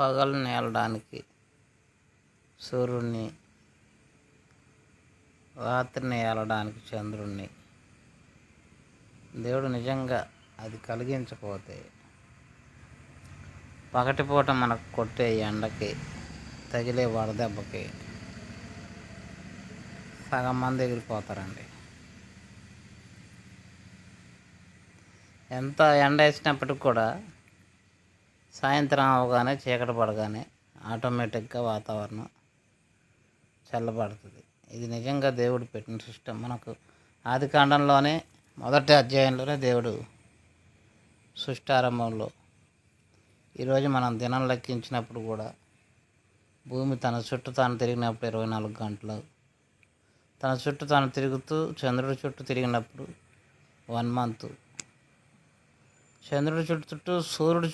పగలను ఏలడానికి సూర్యుడిని, రాత్రిని ఏలడానికి చంద్రుడిని దేవుడు నిజంగా అది కలిగించకపోతే పగటిపూట మనకు కొట్టే ఎండకి, తగిలే వడదెబ్బకి సగం మంది ఎగిరిపోతారండి. ఎంత ఎండ వేసినప్పటికి కూడా సాయంత్రం అవగానే, చీకటి పడగానే ఆటోమేటిక్గా వాతావరణం చల్లబడుతుంది. ఇది నిజంగా దేవుడు పెట్టిన సిస్టమ్. మనకు ఆది కాండంలోనే మొదటి అధ్యాయంలోనే దేవుడు సృష్టి ఆరంభంలో, ఈరోజు మనం దినం లెక్కించినప్పుడు కూడా భూమి తన చుట్టూ తాను తిరిగినప్పుడు 24 గంటలు, తన చుట్టూ తాను తిరుగుతూ చంద్రుడి చుట్టూ తిరిగినప్పుడు 1 మంత్, చంద్రుడి చుట్టూ సూర్యుడి